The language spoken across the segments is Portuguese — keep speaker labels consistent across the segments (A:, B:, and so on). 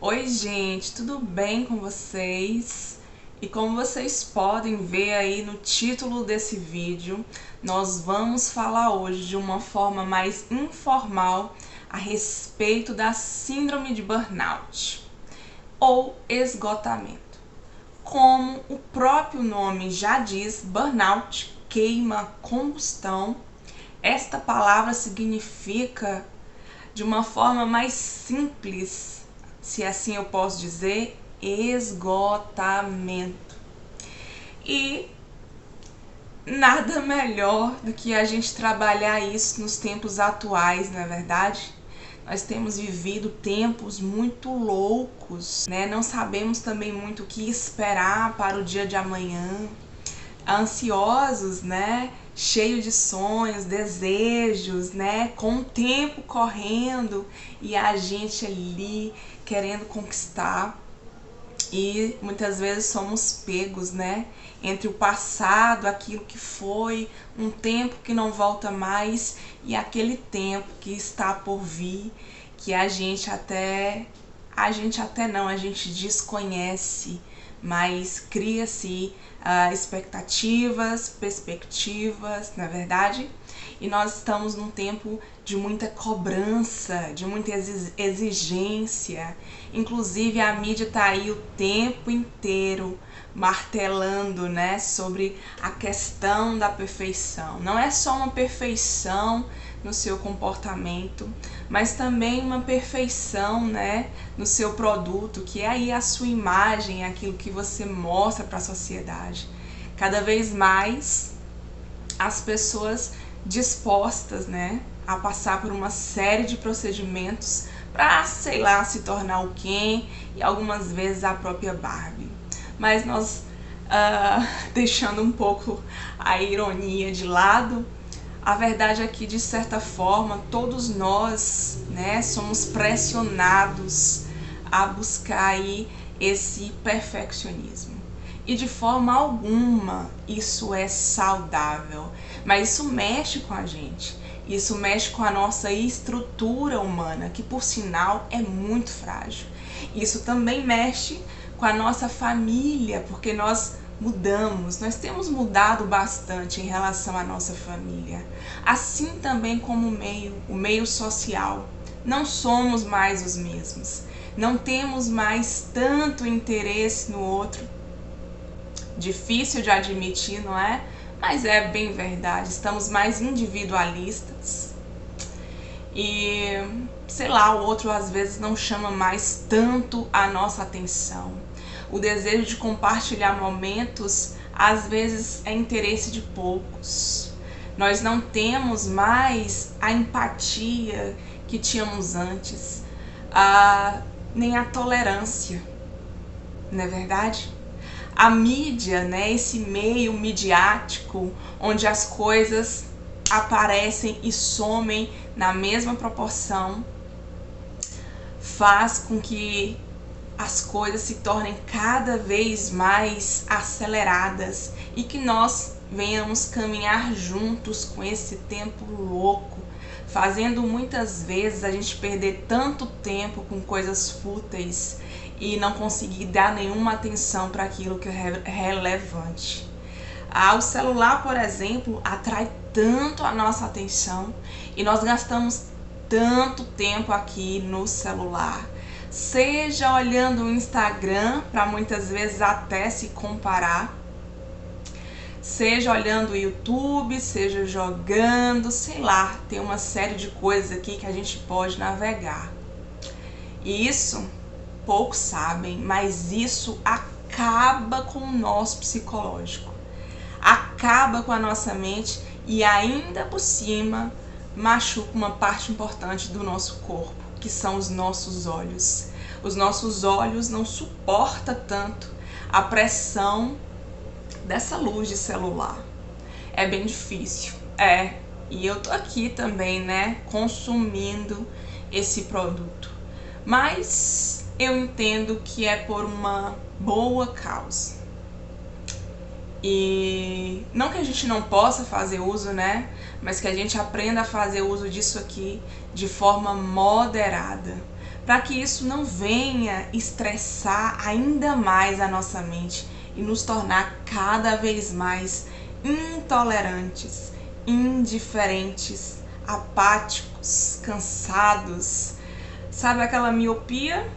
A: Oi gente, tudo bem com vocês? E como vocês podem ver aí no título desse vídeo, nós vamos falar hoje de uma forma mais informal a respeito da síndrome de burnout ou esgotamento. Como o próprio nome já diz, burnout, queima, combustão, esta palavra significa, de uma forma mais simples, se assim eu posso dizer, esgotamento. E nada melhor do que a gente trabalhar isso nos tempos atuais, não é verdade? Nós temos vivido tempos muito loucos, né? Não sabemos também muito o que esperar para o dia de amanhã. Ansiosos, né? Cheio de sonhos, desejos, né? Com o tempo correndo e a gente ali querendo conquistar. E muitas vezes somos pegos, né? Entre o passado, aquilo que foi, um tempo que não volta mais e aquele tempo que está por vir, que a gente desconhece, mas cria-se expectativas, perspectivas, não é verdade? E nós estamos num tempo de muita cobrança, de muita exigência. Inclusive a mídia está aí o tempo inteiro martelando, né, sobre a questão da perfeição. Não é só uma perfeição no seu comportamento, mas também uma perfeição, né, no seu produto, que é aí a sua imagem, aquilo que você mostra para a sociedade. Cada vez mais as pessoas dispostas, né, a passar por uma série de procedimentos para, sei lá, se tornar o Ken e algumas vezes a própria Barbie. Mas nós, deixando um pouco a ironia de lado, a verdade é que, de certa forma, todos nós, né, somos pressionados a buscar aí esse perfeccionismo. E de forma alguma isso é saudável, mas isso mexe com a gente, isso mexe com a nossa estrutura humana, que por sinal é muito frágil. Isso também mexe com a nossa família, porque nós mudamos, nós temos mudado bastante em relação à nossa família. Assim também como o meio social. Não somos mais os mesmos, não temos mais tanto interesse no outro. Difícil de admitir, não é? Mas é bem verdade, estamos mais individualistas e, sei lá, o outro às vezes não chama mais tanto a nossa atenção. O desejo de compartilhar momentos às vezes é interesse de poucos. Nós não temos mais a empatia que tínhamos antes, nem a tolerância, não é verdade? A mídia, né, esse meio midiático onde as coisas aparecem e somem na mesma proporção, faz com que as coisas se tornem cada vez mais aceleradas e que nós venhamos caminhar juntos com esse tempo louco, fazendo muitas vezes a gente perder tanto tempo com coisas fúteis e não conseguir dar nenhuma atenção para aquilo que é relevante. O celular, por exemplo, atrai tanto a nossa atenção e nós gastamos tanto tempo aqui no celular. Seja olhando o Instagram, para muitas vezes até se comparar, seja olhando o YouTube, seja jogando, sei lá, tem uma série de coisas aqui que a gente pode navegar. E isso poucos sabem, mas isso acaba com o nosso psicológico, acaba com a nossa mente e ainda por cima machuca uma parte importante do nosso corpo, que são os nossos olhos. Os nossos olhos não suportam tanto a pressão dessa luz de celular. É bem difícil, e eu tô aqui também, né, consumindo esse produto. Mas eu entendo que é por uma boa causa. E não que a gente não possa fazer uso, né? Mas que a gente aprenda a fazer uso disso aqui de forma moderada. para que isso não venha estressar ainda mais a nossa mente e nos tornar cada vez mais intolerantes, indiferentes, apáticos, cansados. Sabe aquela miopia?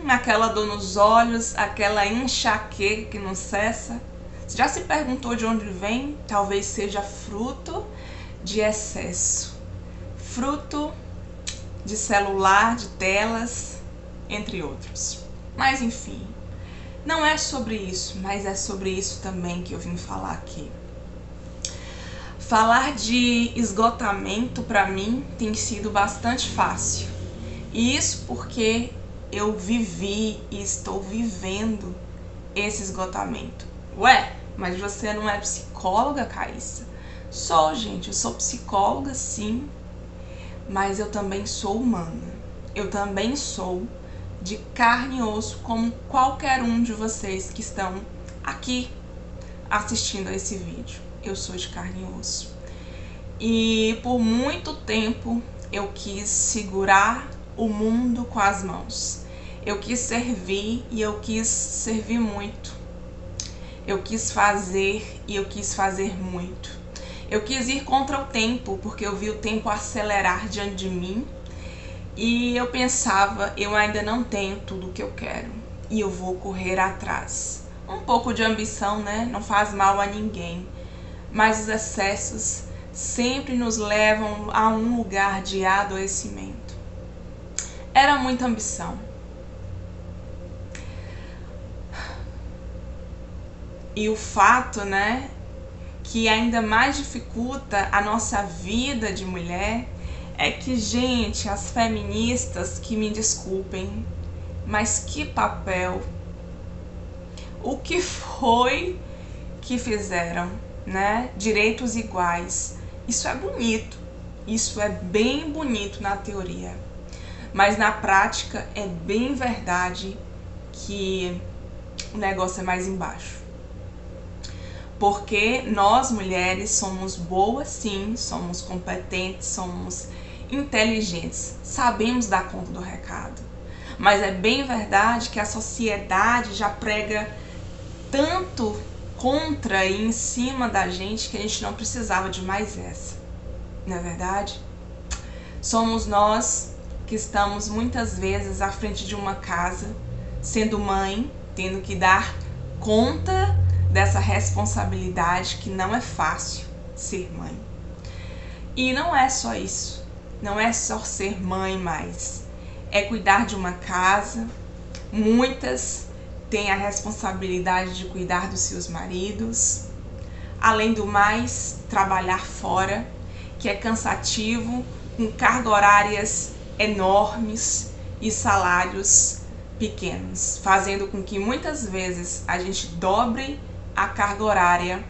A: Aquela dor nos olhos, aquela enxaqueca que não cessa? Você já se perguntou de onde vem? Talvez seja fruto de excesso, fruto de celular, de telas, entre outros. Mas enfim, não é sobre isso, mas é sobre isso também que eu vim falar aqui. Falar de esgotamento para mim tem sido bastante fácil. E isso porque eu vivi e estou vivendo esse esgotamento. Ué, mas você não é psicóloga, Caíssa? Sou, gente, eu sou psicóloga sim, mas eu também sou humana. Eu também sou de carne e osso como qualquer um de vocês que estão aqui assistindo a esse vídeo. Eu sou de carne e osso. E por muito tempo eu quis segurar o mundo com as mãos. Eu quis servir e eu quis servir muito. Eu quis fazer e eu quis fazer muito. Eu quis ir contra o tempo, porque eu vi o tempo acelerar diante de mim. E eu pensava, eu ainda não tenho tudo o que eu quero. E eu vou correr atrás. Um pouco de ambição, né? Não faz mal a ninguém. Mas os excessos sempre nos levam a um lugar de adoecimento. Era muita ambição. E o fato, né, que ainda mais dificulta a nossa vida de mulher é que, gente, as feministas, que me desculpem, mas que papel, o que foi que fizeram, né? Direitos iguais. Isso é bonito, isso é bem bonito na teoria, mas na prática é bem verdade que o negócio é mais embaixo. Porque nós mulheres somos boas sim, somos competentes, somos inteligentes, sabemos dar conta do recado. Mas é bem verdade que a sociedade já prega tanto contra e em cima da gente que a gente não precisava de mais essa, não é verdade? Somos nós que estamos muitas vezes à frente de uma casa, sendo mãe, tendo que dar conta dessa responsabilidade que não é fácil ser mãe. E não é só isso, não é só ser mãe mais, é cuidar de uma casa. Muitas têm a responsabilidade de cuidar dos seus maridos, além do mais, trabalhar fora, que é cansativo, com cargas horárias enormes e salários pequenos, fazendo com que muitas vezes a gente dobre a carga horária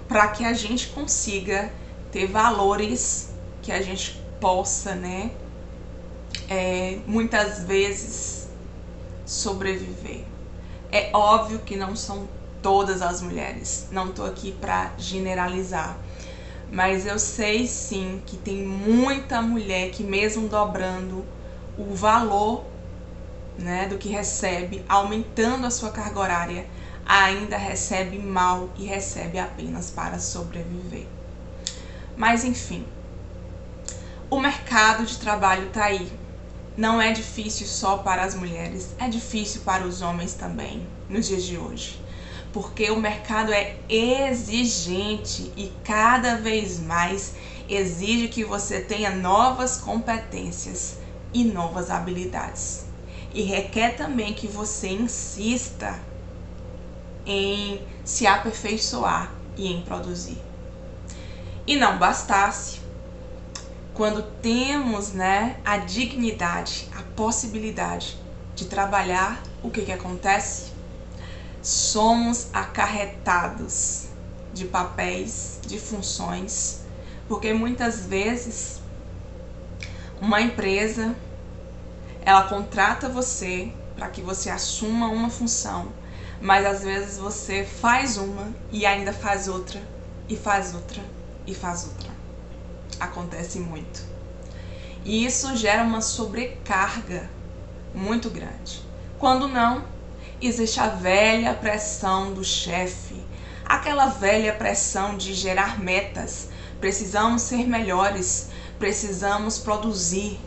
A: para que a gente consiga ter valores que a gente possa, né, muitas vezes sobreviver. É óbvio que não são todas as mulheres, não tô aqui para generalizar, mas eu sei sim que tem muita mulher que mesmo dobrando o valor, né, do que recebe, aumentando a sua carga horária, ainda recebe mal e recebe apenas para sobreviver. Mas enfim, o mercado de trabalho tá aí. Não é difícil só para as mulheres, é difícil para os homens também, nos dias de hoje. Porque o mercado é exigente e cada vez mais exige que você tenha novas competências e novas habilidades. E requer também que você insista em se aperfeiçoar e em produzir. E não bastasse, quando temos, né, a dignidade, a possibilidade de trabalhar, o que acontece? Somos acarretados de papéis, de funções, porque muitas vezes uma empresa, ela contrata você para que você assuma uma função, mas às vezes você faz uma e ainda faz outra, e faz outra, e faz outra. Acontece muito. E isso gera uma sobrecarga muito grande. Quando não, existe a velha pressão do chefe, aquela velha pressão de gerar metas. Precisamos ser melhores, precisamos produzir,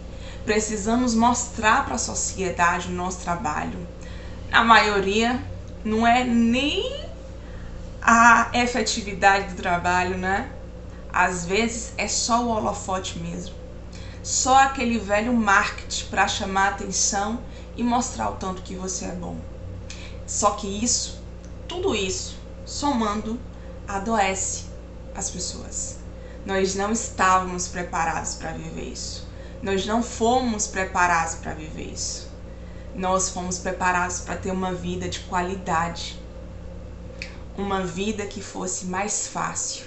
A: precisamos mostrar para a sociedade o nosso trabalho. Na maioria, não é nem a efetividade do trabalho, né? Às vezes é só o holofote mesmo. Só aquele velho marketing para chamar a atenção e mostrar o tanto que você é bom. Só que isso, tudo isso, somando, adoece as pessoas. Nós não estávamos preparados para viver isso. Nós não fomos preparados para viver isso. Nós fomos preparados para ter uma vida de qualidade. Uma vida que fosse mais fácil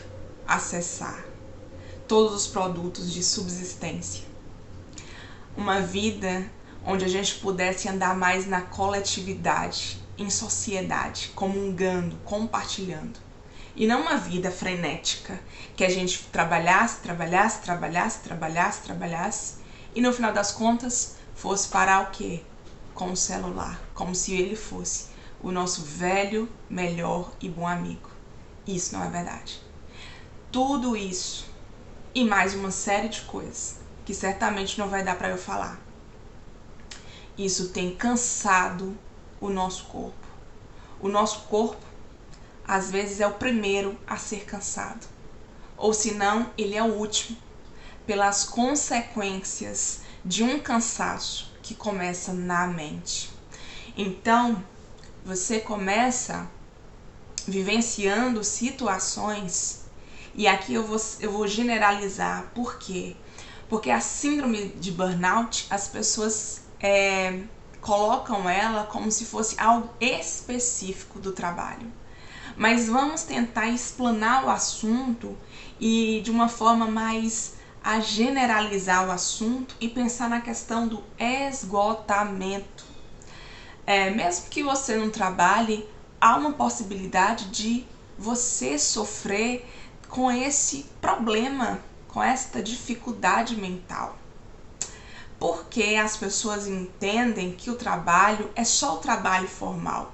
A: acessar todos os produtos de subsistência. Uma vida onde a gente pudesse andar mais na coletividade, em sociedade, comungando, compartilhando. E não uma vida frenética, que a gente trabalhasse e no final das contas fosse parar o quê? Com o celular, como se ele fosse o nosso velho, melhor e bom amigo. Isso não é verdade. Tudo isso e mais uma série de coisas que certamente não vai dar para eu falar. Isso tem cansado o nosso corpo. O nosso corpo, às vezes, é o primeiro a ser cansado. Ou se não, ele é o último, pelas consequências de um cansaço que começa na mente. Então, você começa vivenciando situações, e aqui eu vou generalizar. Por quê? Porque a síndrome de burnout, as pessoas colocam ela como se fosse algo específico do trabalho. Mas vamos tentar explanar o assunto e de uma forma mais a generalizar o assunto e pensar na questão do esgotamento. Mesmo que você não trabalhe, há uma possibilidade de você sofrer com esse problema, com esta dificuldade mental. Porque as pessoas entendem que o trabalho é só o trabalho formal.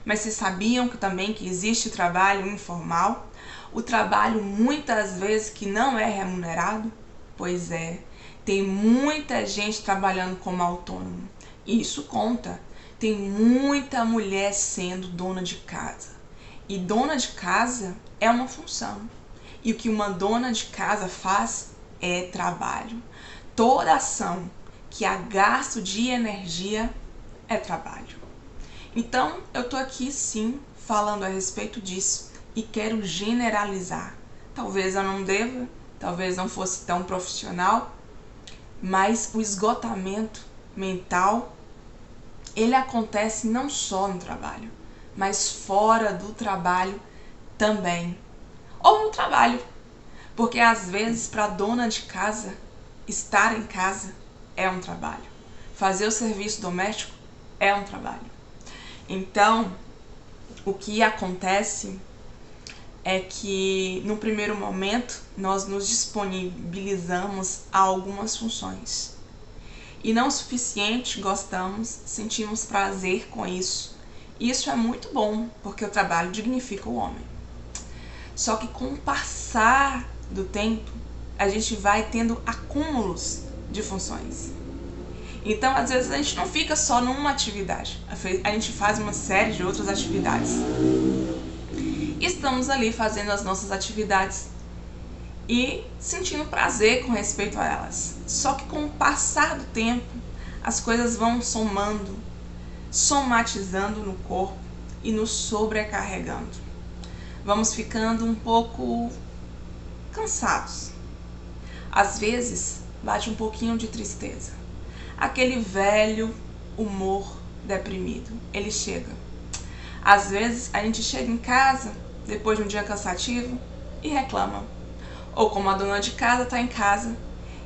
A: Mas vocês sabiam também que existe trabalho informal? O trabalho muitas vezes que não é remunerado? Pois é, tem muita gente trabalhando como autônomo. Isso conta. Tem muita mulher sendo dona de casa. E dona de casa é uma função. E o que uma dona de casa faz é trabalho. Toda ação que há gasto de energia é trabalho. Então, eu tô aqui sim falando a respeito disso e quero generalizar. Talvez eu não deva, talvez não fosse tão profissional, mas o esgotamento mental, ele acontece não só no trabalho, mas fora do trabalho também. Ou no trabalho, porque às vezes para dona de casa, estar em casa é um trabalho. Fazer o serviço doméstico é um trabalho. Então, o que acontece é que no primeiro momento nós nos disponibilizamos a algumas funções. E não o suficiente, gostamos, sentimos prazer com isso. Isso é muito bom, porque o trabalho dignifica o homem. Só que com o passar do tempo, a gente vai tendo acúmulos de funções. Então, às vezes, a gente não fica só numa atividade. A gente faz uma série de outras atividades. Estamos ali fazendo as nossas atividades e sentindo prazer com respeito a elas. Só que com o passar do tempo, as coisas vão somando, somatizando no corpo e nos sobrecarregando. Vamos ficando um pouco cansados. Às vezes, bate um pouquinho de tristeza. Aquele velho humor deprimido, ele chega. Às vezes, a gente chega em casa, depois de um dia cansativo, e reclama. Ou como a dona de casa está em casa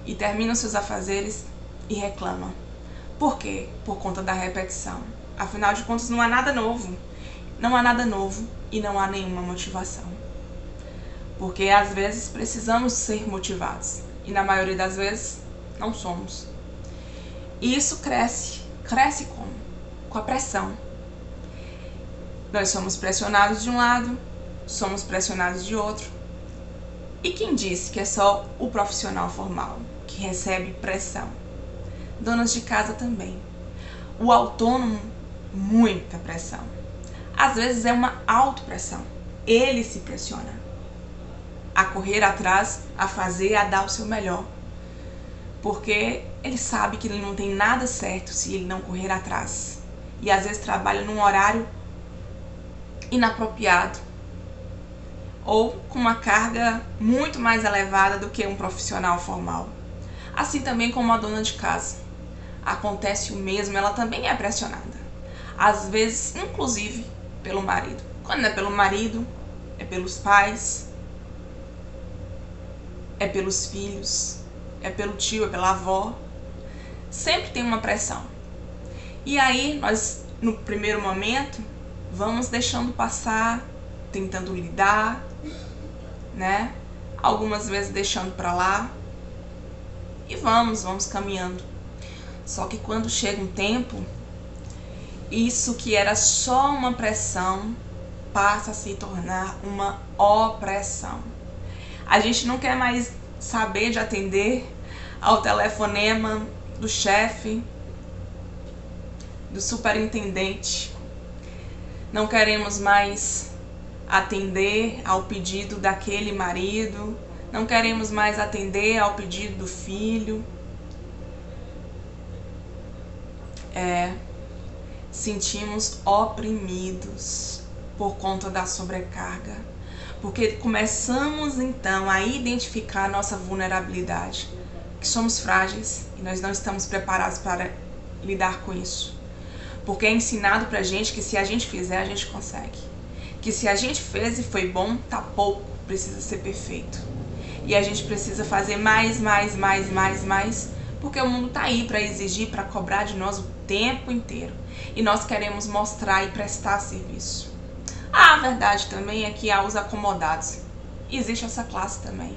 A: e termina os seus afazeres e reclama. Por quê? Por conta da repetição. Afinal de contas, não há nada novo. Não há nada novo e não há nenhuma motivação. Porque às vezes precisamos ser motivados. E na maioria das vezes Não somos. E isso cresce. Cresce como? Com a pressão. Nós somos pressionados de um lado, somos pressionados de outro. E quem disse que é só o profissional formal que recebe pressão? Donas de casa também. O autônomo, muita pressão. Às vezes é uma autopressão. Ele se pressiona a correr atrás, a fazer, a dar o seu melhor. Porque ele sabe que ele não tem nada certo se ele não correr atrás. E às vezes trabalha num horário inapropriado ou com uma carga muito mais elevada do que um profissional formal. Assim também como a dona de casa. Acontece o mesmo, ela também é pressionada. Às vezes, inclusive, pelo marido. Quando não é pelo marido, é pelos pais, é pelos filhos, é pelo tio, é pela avó. Sempre tem uma pressão. E aí, nós, no primeiro momento, vamos deixando passar, tentando lidar, né? Algumas vezes deixando pra lá. E vamos caminhando. Só que quando chega um tempo, isso que era só uma pressão passa a se tornar uma opressão. A gente não quer mais saber de atender ao telefonema do chefe, do superintendente. Não queremos mais atender ao pedido daquele marido. Não queremos mais atender ao pedido do filho. Sentimos oprimidos por conta da sobrecarga. Porque começamos então a identificar a nossa vulnerabilidade. Que somos frágeis e nós não estamos preparados para lidar com isso. Porque é ensinado pra gente que se a gente fizer, a gente consegue. Que se a gente fez e foi bom, tá pouco, precisa ser perfeito. E a gente precisa fazer mais, porque o mundo tá aí para exigir, para cobrar de nós o tempo inteiro. E nós queremos mostrar e prestar serviço. A verdade também é que há os acomodados. Existe essa classe também.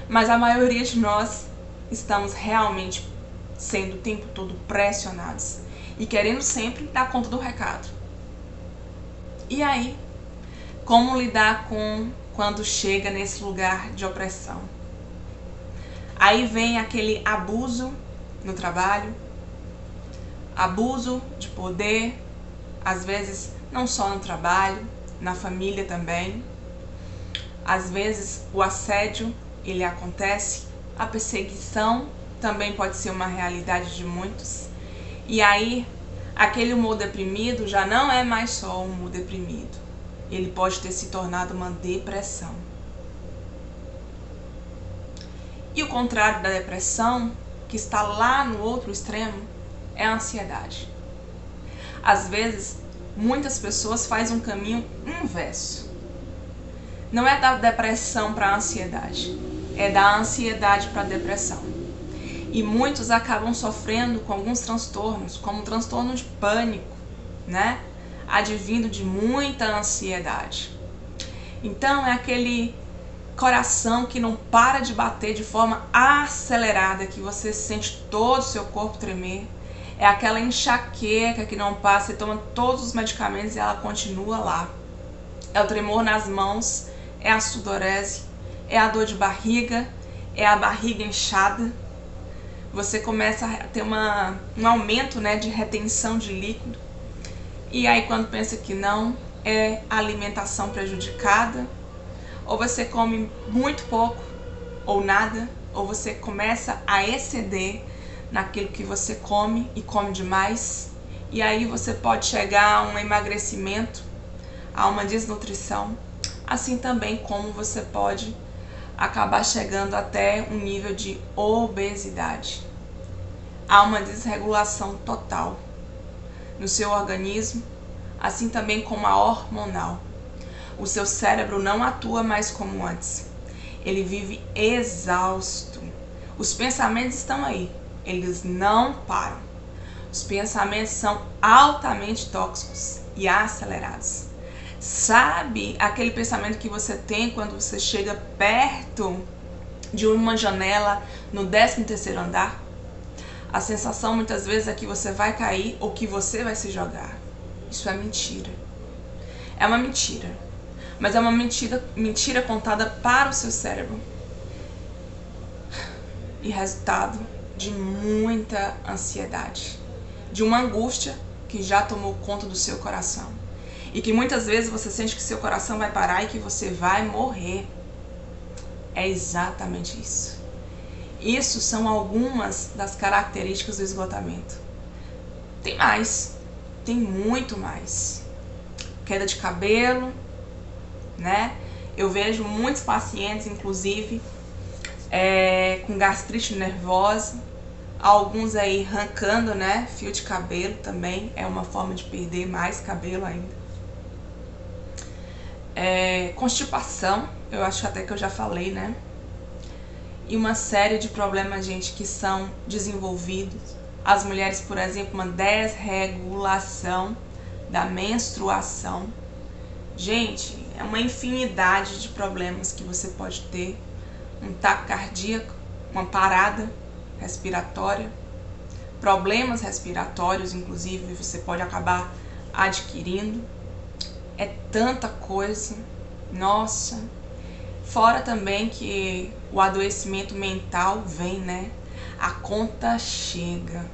A: Mas a maioria de nós estamos realmente sendo o tempo todo pressionados. E querendo sempre dar conta do recado. E aí, como lidar com quando chega nesse lugar de opressão? Aí vem aquele abuso no trabalho, abuso de poder, às vezes não só no trabalho, na família também. Às vezes o assédio, ele acontece, a perseguição também pode ser uma realidade de muitos. E aí, aquele humor deprimido já não é mais só um humor deprimido. Ele pode ter se tornado uma depressão. E o contrário da depressão, que está lá no outro extremo, é a ansiedade. Às vezes, muitas pessoas fazem um caminho inverso. Não é da depressão para a ansiedade, é da ansiedade para a depressão. E muitos acabam sofrendo com alguns transtornos, como o transtorno de pânico, né? Advindo de muita ansiedade. Então é aquele coração que não para de bater de forma acelerada, que você sente todo o seu corpo tremer. É aquela enxaqueca que não passa, você toma todos os medicamentos e ela continua lá. É o tremor nas mãos, é a sudorese, é a dor de barriga, é a barriga inchada. Você começa a ter um aumento, né, de retenção de líquido. E aí quando pensa que não, é a alimentação prejudicada, ou você come muito pouco, ou nada, ou você começa a exceder naquilo que você come e come demais, e aí você pode chegar a um emagrecimento, a uma desnutrição, assim também como você pode acabar chegando até um nível de obesidade. Há uma desregulação total no seu organismo, assim também como a hormonal. O seu cérebro não atua mais como antes. Ele vive exausto. Os pensamentos estão aí, eles não param. Os pensamentos são altamente tóxicos e acelerados. Sabe aquele pensamento que você tem quando você chega perto de uma janela no 13º andar? A sensação muitas vezes é que você vai cair ou que você vai se jogar. Isso é mentira. É uma mentira. Mas é uma mentira contada para o seu cérebro. E resultado de muita ansiedade. De uma angústia que já tomou conta do seu coração. E que muitas vezes você sente que seu coração vai parar e que você vai morrer. É exatamente isso. Isso são algumas das características do esgotamento. Tem mais. Tem muito mais. Queda de cabelo, né? Eu vejo muitos pacientes, inclusive, com gastrite nervosa. Alguns aí arrancando, né? Fio de cabelo também. É uma forma de perder mais cabelo ainda. Constipação. Eu acho até que eu já falei, né? E uma série de problemas, gente, que são desenvolvidos. As mulheres, por exemplo, uma desregulação da menstruação. Gente, é uma infinidade de problemas que você pode ter. Um taco cardíaco, uma parada respiratória, problemas respiratórios, inclusive, você pode acabar adquirindo. É tanta coisa, nossa. Fora também que o adoecimento mental vem, né? A conta chega.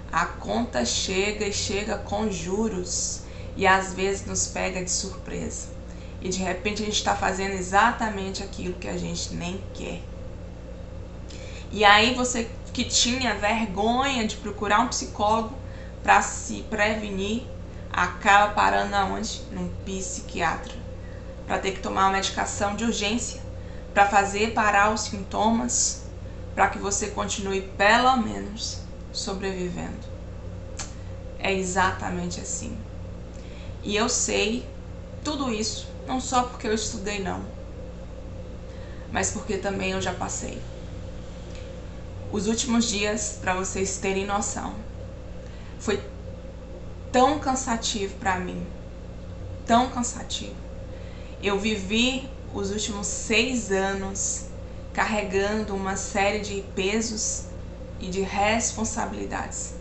A: A conta chega e chega com juros. E às vezes nos pega de surpresa. E de repente a gente está fazendo exatamente aquilo que a gente nem quer. E aí você que tinha vergonha de procurar um psicólogo para se prevenir, acaba parando aonde? Num psiquiatra. Para ter que tomar uma medicação de urgência, para fazer parar os sintomas, para que você continue pelo menos sobrevivendo. É exatamente assim. E eu sei tudo isso, não só porque eu estudei não, mas porque também eu já passei. Os últimos dias, para vocês terem noção, foi tão cansativo para mim, tão cansativo. Eu vivi os últimos 6 anos carregando uma série de pesos e de responsabilidades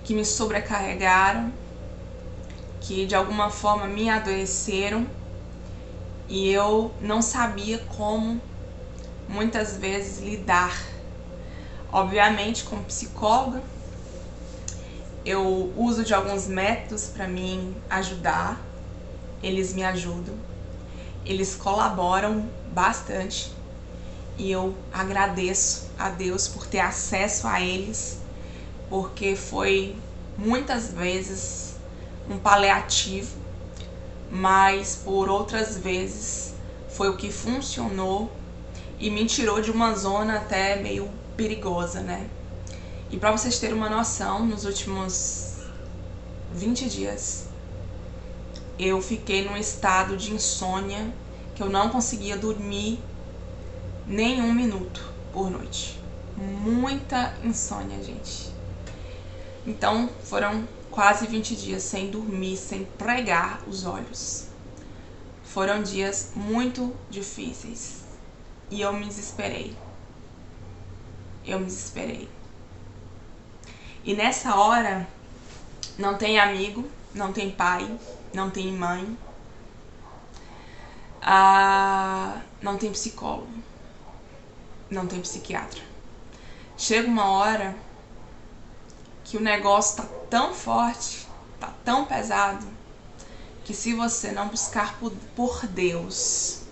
A: que me sobrecarregaram, que de alguma forma me adoeceram, e eu não sabia como muitas vezes lidar. Obviamente, como psicóloga, eu uso de alguns métodos para me ajudar. Eles me ajudam, eles colaboram bastante e eu agradeço a Deus por ter acesso a eles, porque foi muitas vezes um paliativo, mas por outras vezes foi o que funcionou e me tirou de uma zona até meio perigosa, né? E para vocês terem uma noção, nos últimos 20 dias eu fiquei num estado de insônia que eu não conseguia dormir nem 1 minuto por noite. Muita insônia, gente. Então foram quase 20 dias sem dormir, sem pregar os olhos. Foram dias muito difíceis e eu me desesperei. E nessa hora não tem amigo, não tem pai, não tem mãe, não tem psicólogo, não tem psiquiatra. Chega uma hora que o negócio tá tão forte, tá tão pesado, que se você não buscar por Deus,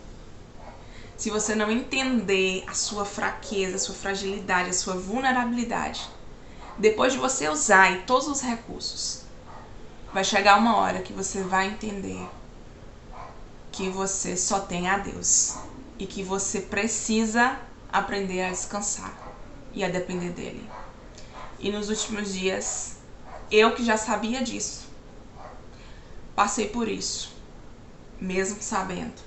A: se você não entender a sua fraqueza, a sua fragilidade, a sua vulnerabilidade, depois de você usar todos os recursos, vai chegar uma hora que você vai entender que você só tem a Deus e que você precisa aprender a descansar e a depender dele. E nos últimos dias, eu que já sabia disso, passei por isso, mesmo sabendo.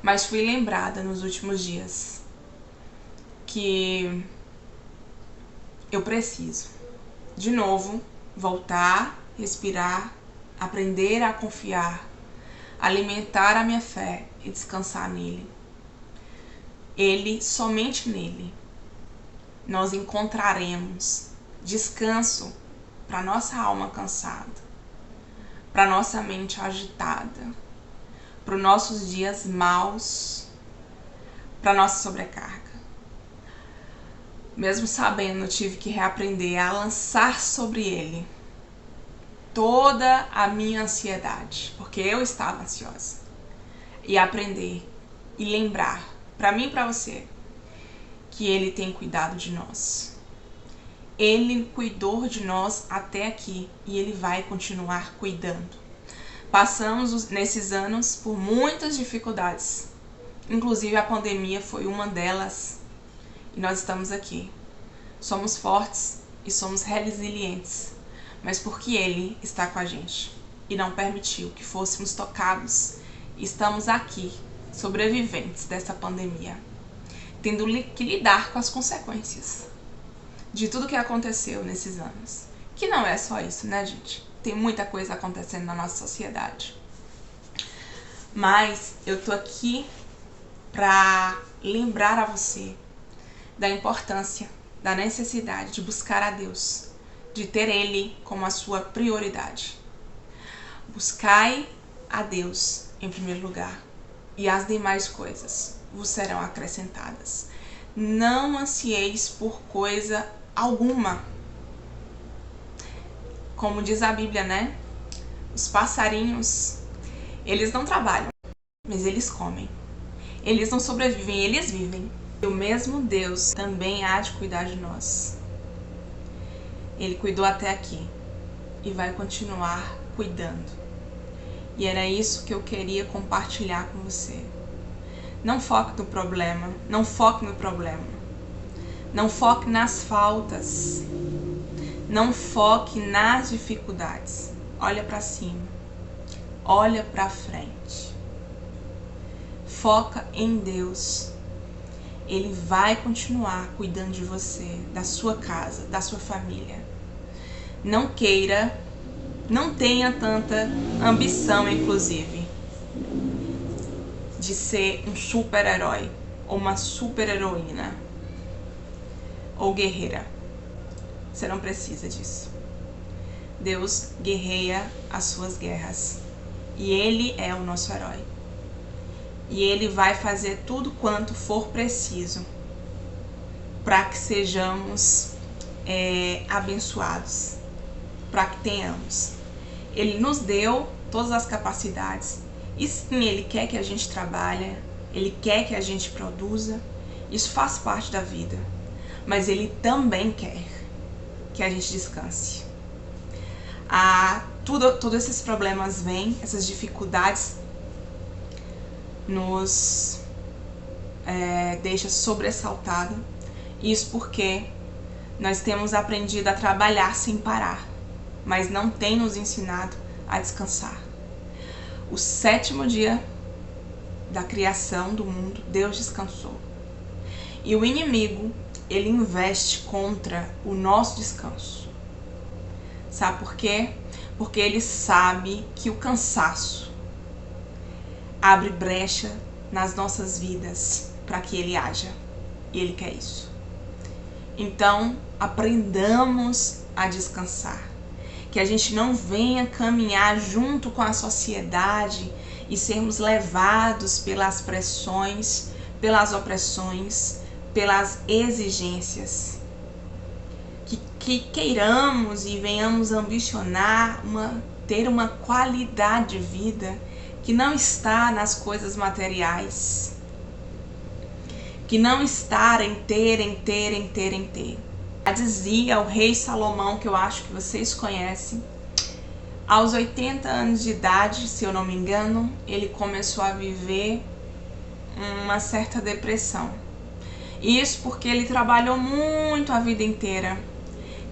A: Mas fui lembrada nos últimos dias que eu preciso, de novo, voltar, respirar, aprender a confiar, alimentar a minha fé e descansar nele. Ele, somente nele. nós encontraremos descanso para nossa alma cansada, para nossa mente agitada, para os nossos dias maus, para nossa sobrecarga. Mesmo sabendo, eu tive que reaprender a lançar sobre ele toda a minha ansiedade, porque eu estava ansiosa. E aprender e lembrar, para mim e para você, que ele tem cuidado de nós. Ele cuidou de nós até aqui e ele vai continuar cuidando. Passamos nesses anos por muitas dificuldades, inclusive a pandemia foi uma delas, e nós estamos aqui. Somos fortes e somos resilientes, mas porque ele está com a gente e não permitiu que fôssemos tocados, estamos aqui, sobreviventes dessa pandemia, tendo que lidar com as consequências de tudo que aconteceu nesses anos. Que não é só isso, né, gente? Tem muita coisa acontecendo na nossa sociedade. Mas eu tô aqui para lembrar a você da importância, da necessidade de buscar a Deus, de ter Ele como a sua prioridade. Buscai a Deus em primeiro lugar, e as demais coisas vos serão acrescentadas. Não ansieis por coisa alguma. Como diz a Bíblia, né? Os passarinhos, eles não trabalham, mas eles comem. Eles não sobrevivem, eles vivem. E o mesmo Deus também há de cuidar de nós. Ele cuidou até aqui e vai continuar cuidando. E era isso que eu queria compartilhar com você. Não foque no problema, não foque no problema. Não foque nas faltas. Não foque nas dificuldades. Olha para cima. Olha para frente. Foca em Deus. Ele vai continuar cuidando de você, da sua casa, da sua família. Não queira, não tenha tanta ambição, inclusive, de ser um super-herói ou uma super-heroína ou guerreira. Você não precisa disso. Deus guerreia as suas guerras e Ele é o nosso herói. E Ele vai fazer tudo quanto for preciso para que sejamos abençoados, para que tenhamos. Ele nos deu todas as capacidades e sim, Ele quer que a gente trabalhe, Ele quer que a gente produza, isso faz parte da vida, mas Ele também quer que a gente descanse. Todos esses problemas vêm, essas dificuldades nos deixa sobressaltado. Isso porque nós temos aprendido a trabalhar sem parar, mas não tem nos ensinado a descansar. O 7º dia da criação do mundo, Deus descansou. E o inimigo, ele investe contra o nosso descanso. Sabe por quê? Porque ele sabe que o cansaço abre brecha nas nossas vidas para que ele haja. E ele quer isso. Então, aprendamos a descansar. Que a gente não venha caminhar junto com a sociedade e sermos levados pelas pressões, pelas opressões, pelas exigências. Que queiramos e venhamos ambicionar ter uma qualidade de vida que não está nas coisas materiais, que não está em ter. Já dizia o rei Salomão, que eu acho que vocês conhecem, aos 80 anos de idade, se eu não me engano, ele começou a viver uma certa depressão. Isso porque ele trabalhou muito a vida inteira,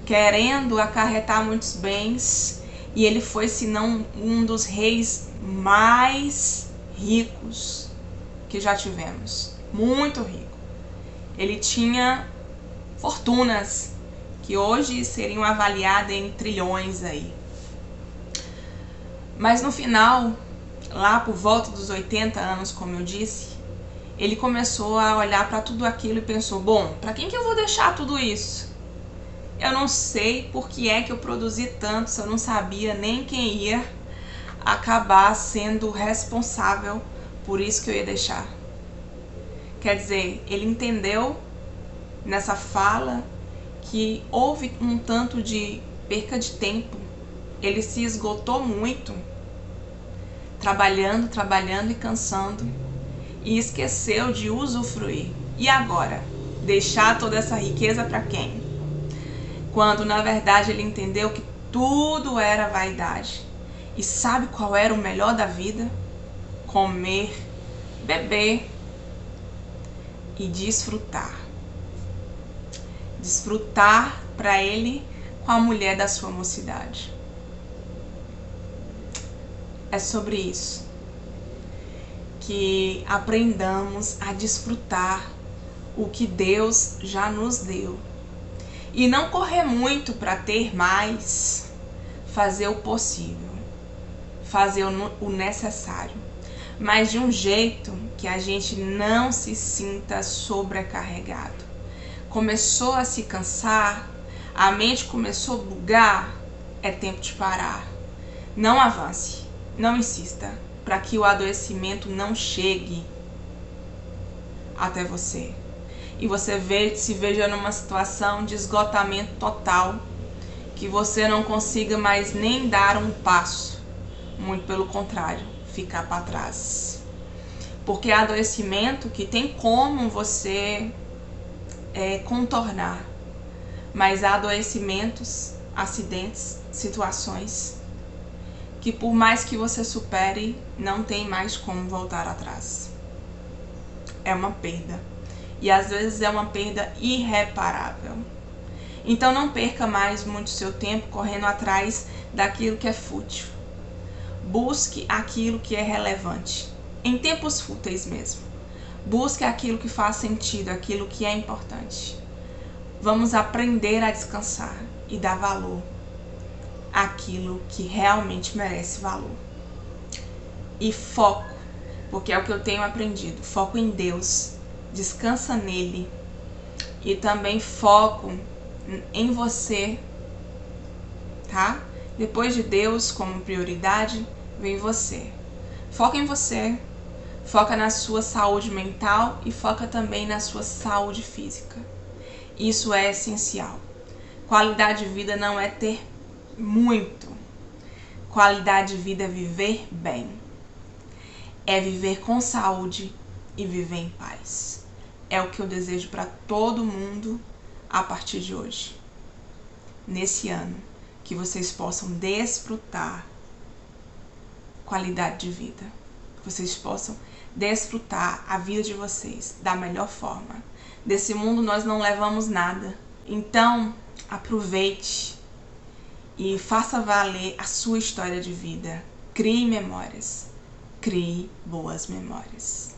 A: querendo acarretar muitos bens, e ele foi, se não um dos reis mais ricos que já tivemos. Muito rico. Ele tinha fortunas que hoje seriam avaliadas em trilhões aí. Mas no final, lá por volta dos 80 anos, como eu disse, ele começou a olhar para tudo aquilo e pensou, bom, para quem que eu vou deixar tudo isso? Eu não sei por que é que eu produzi tanto se eu não sabia nem quem ia acabar sendo responsável por isso que eu ia deixar. Quer dizer, ele entendeu nessa fala que houve um tanto de perca de tempo. Ele se esgotou muito, trabalhando e cansando, e esqueceu de usufruir. E agora? Deixar toda essa riqueza para quem? Quando na verdade ele entendeu que tudo era vaidade. E sabe qual era o melhor da vida? Comer, beber e desfrutar. Desfrutar para ele com a mulher da sua mocidade. É sobre isso. Que aprendamos a desfrutar o que Deus já nos deu. E não correr muito para ter mais, fazer o possível, fazer o necessário, mas de um jeito que a gente não se sinta sobrecarregado. Começou a se cansar, a mente começou a bugar, é tempo de parar. Não avance, não insista, para que o adoecimento não chegue até você. E você se veja numa situação de esgotamento total, que você não consiga mais nem dar um passo, muito pelo contrário, ficar para trás. Porque é adoecimento que tem como você contornar, mas há adoecimentos, acidentes, situações, que por mais que você supere, não tem mais como voltar atrás. É uma perda. E às vezes é uma perda irreparável. Então não perca mais muito seu tempo correndo atrás daquilo que é fútil. Busque aquilo que é relevante. Em tempos fúteis mesmo. Busque aquilo que faz sentido, aquilo que é importante. Vamos aprender a descansar e dar valor àquilo que realmente merece valor. E foco, porque é o que eu tenho aprendido. Foco em Deus. Descansa nele e também foco em você, tá? Depois de Deus como prioridade, vem você. Foca em você, foca na sua saúde mental e foca também na sua saúde física. Isso é essencial. Qualidade de vida não é ter muito. Qualidade de vida é viver bem. É viver com saúde e viver em paz. É o que eu desejo para todo mundo a partir de hoje. Nesse ano, que vocês possam desfrutar qualidade de vida. Que vocês possam desfrutar a vida de vocês da melhor forma. Desse mundo nós não levamos nada. Então, aproveite e faça valer a sua história de vida. Crie memórias. Crie boas memórias.